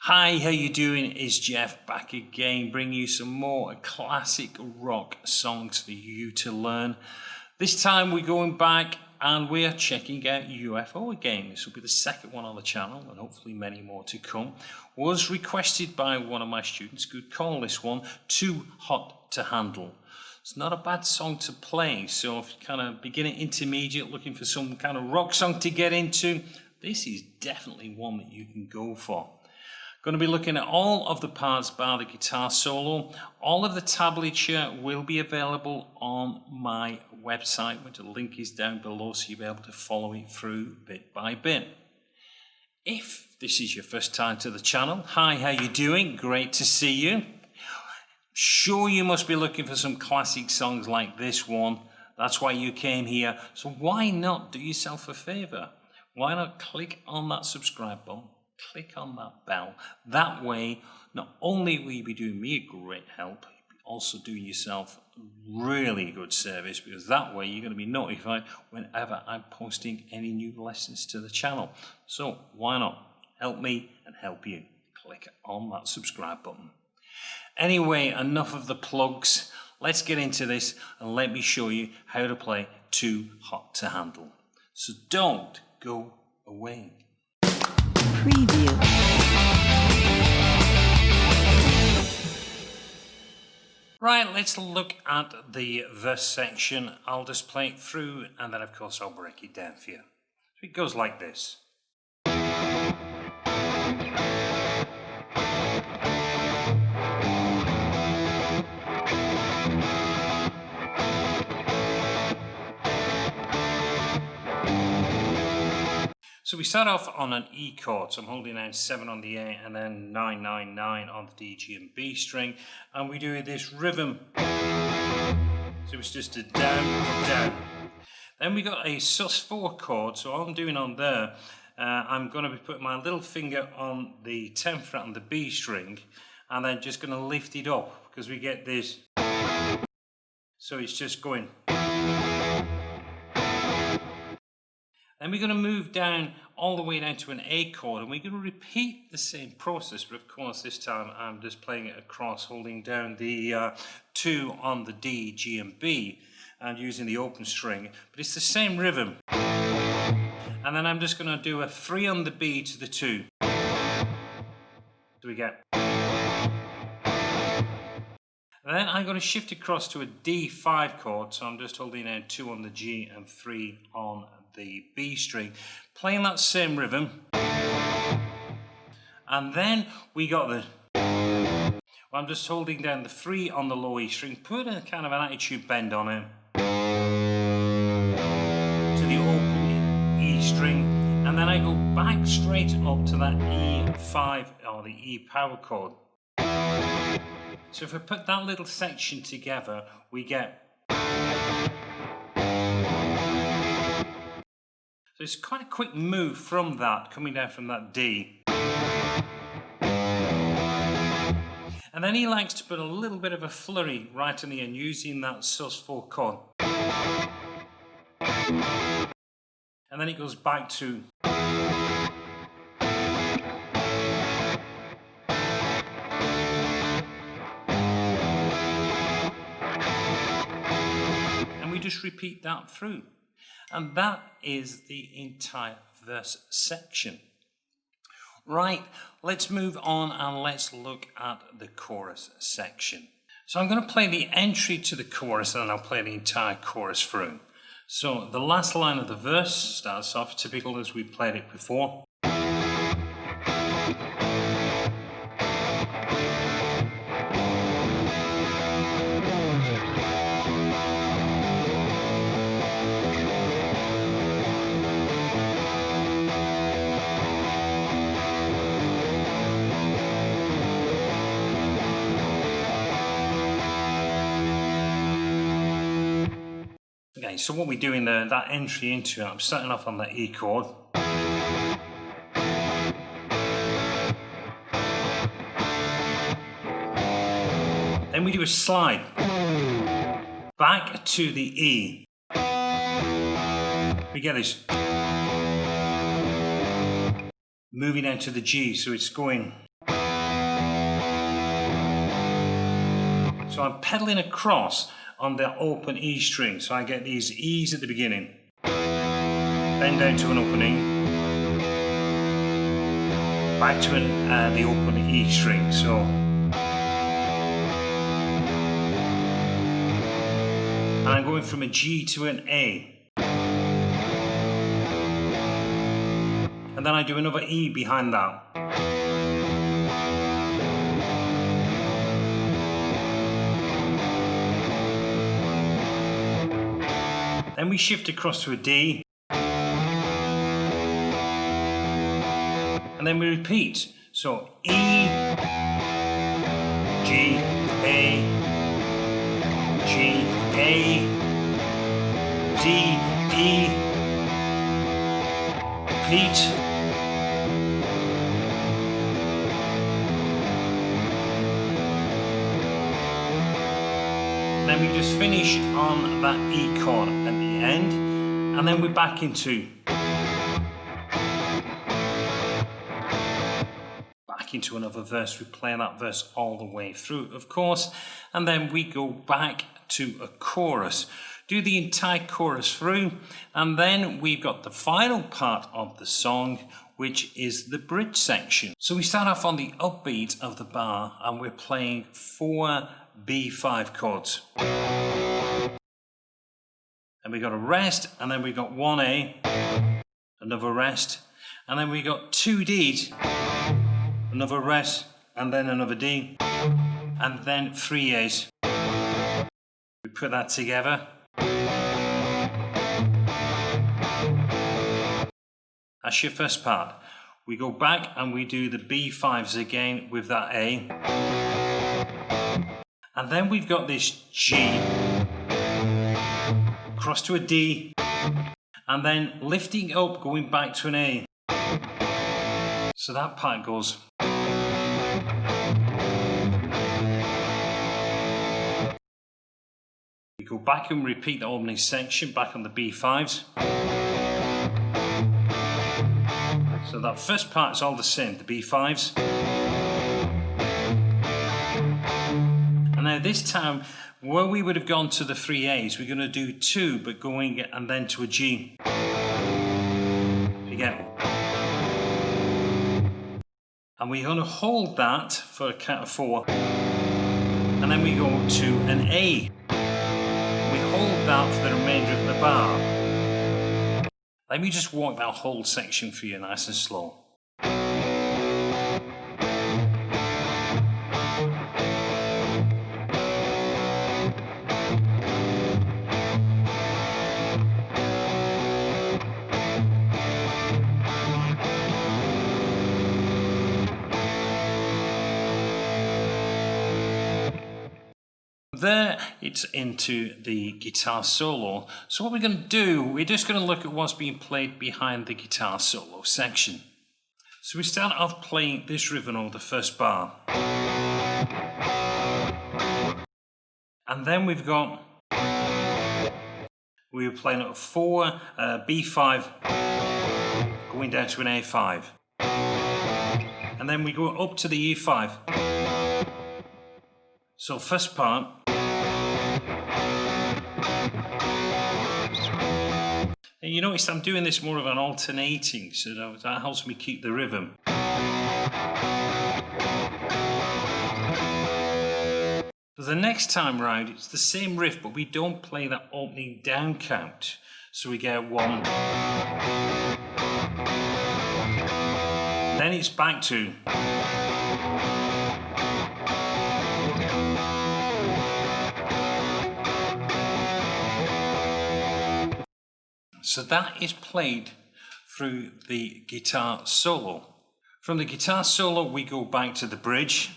Hi, how you doing? It's Jeff back again, bringing you some more classic rock songs for you to learn. This time we're going back and we are checking out UFO again. This will be the second one on the channel and hopefully many more to come. Was requested by one of my students, could call this one Too Hot to Handle. It's not a bad song to play, so if you're kind of beginner intermediate looking for some kind of rock song to get into, this is definitely one that you can go for. Going to be looking at all of the parts bar the guitar solo. All of the tablature will be available on my website, which the link is down below, so you'll be able to follow it through bit by bit. If this is your first time to the channel, hi, how you doing? Great to see you. Sure, you must be looking for some classic songs like this one. That's why you came here. So why not do yourself a favor? Why not click on that subscribe button? Click on that bell. That way, not only will you be doing me a great help, you'll be also doing yourself really good service, because that way you're going to be notified whenever I'm posting any new lessons to the channel. So why not help me and help you? Click on that subscribe button. Anyway, enough of the plugs. Let's get into this and let me show you how to play Too Hot to Handle. So don't go away. Preview. Right, let's look at the verse section. I'll just play it through and then of course I'll break it down for you. So it goes like this. So we start off on an E chord, so I'm holding down 7 on the A and then 9, 9, 9 on the D, G and B string, and we do this rhythm. So it's just a down, down. Then we got a sus4 chord, so all I'm doing on there, I'm going to be putting my little finger on the 10th fret on the B string, and then just going to lift it up, because we get this. So it's just going. Then we're going to move down all the way down to an A chord, and we're going to repeat the same process, but of course this time I'm just playing it across, holding down the 2 on the D, G and B and using the open string, but it's the same rhythm. And then I'm just going to do a 3 on the B to the 2. So we get. And then I'm going to shift across to a D5 chord, so I'm just holding down 2 on the G and 3 on the B string, playing that same rhythm. And then we got the, I'm just holding down the 3 on the low E string, put a kind of an attitude bend on it, to the open E string, and then I go back straight up to that E5 or the E power chord. So if we put that little section together, we get. So it's quite a quick move from that, coming down from that D. And then he likes to put a little bit of a flurry right in the end, using that sus4 chord. And then it goes back to. And we just repeat that through. And that is the entire verse section. Right, let's move on and let's look at the chorus section. So I'm going to play the entry to the chorus and then I'll play the entire chorus through. So the last line of the verse starts off typical as we played it before. Okay, so what we're doing there, that entry into it, I'm starting off on that E chord. Then we do a slide back to the E. We get this moving down to the G, so it's going So I'm pedaling across on the open E string. So I get these E's at the beginning. Then down to an open E. Back to the open E string. So and I'm going from a G to an A. And then I do another E behind that. Then we shift across to a D. And then we repeat. So E, G, A, G, A, D, E, repeat. Then we just finish on that E chord at the end, and then we're back into another verse. We play that verse all the way through, of course, and then we go back to a chorus. Do the entire chorus through, and then we've got the final part of the song, which is the bridge section. So we start off on the upbeat of the bar, and we're playing 4 B5 chords. And we got a rest, and then we got 1A, another rest, and then we got 2 Ds, another rest, and then another D, and then 3 A's. We put that together. That's your first part. We go back and we do the B5s again with that A. And then we've got this G, across to a D, and then lifting up, going back to an A. So that part goes. We go back and repeat the opening section, back on the B5s. So that first part is all the same, the B5s. And now this time, where we would have gone to the 3 A's, we're going to do 2, but going and then to a G. Again. And we're going to hold that for a count of 4. And then we go to an A. We hold that for the remainder of the bar. Let me just walk that whole section for you nice and slow. There, it's into the guitar solo. So what we're going to do, we're just going to look at what's being played behind the guitar solo section. So we start off playing this riff on the first bar. And then we've got, we were playing at 4, B5, going down to an A5. And then we go up to the E5. So first part. And you notice I'm doing this more of an alternating, so that helps me keep the rhythm. For the next time round, it's the same riff, but we don't play that opening down count. So we get 1. Then it's back to. So that is played through the guitar solo. From the guitar solo, we go back to the bridge.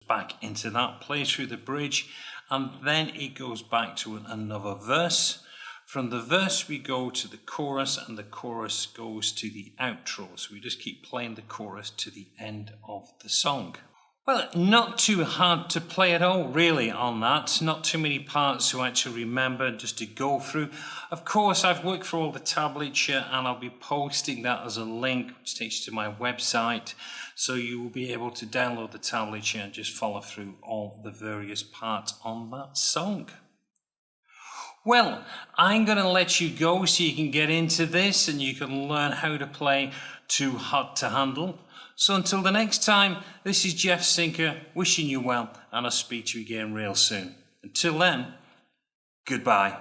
Back into that, play through the bridge, and then it goes back to another verse. From the verse, we go to the chorus, and the chorus goes to the outro. So we just keep playing the chorus to the end of the song. Well, not too hard to play at all, really, on that. Not too many parts to actually remember, just to go through. Of course, I've worked for all the tablature, and I'll be posting that as a link, which takes you to my website. So you will be able to download the tablature and just follow through all the various parts on that song. Well, I'm going to let you go so you can get into this and you can learn how to play Too Hot to Handle. So until the next time, this is Jeff Sinker wishing you well, and I'll speak to you again real soon. Until then, goodbye.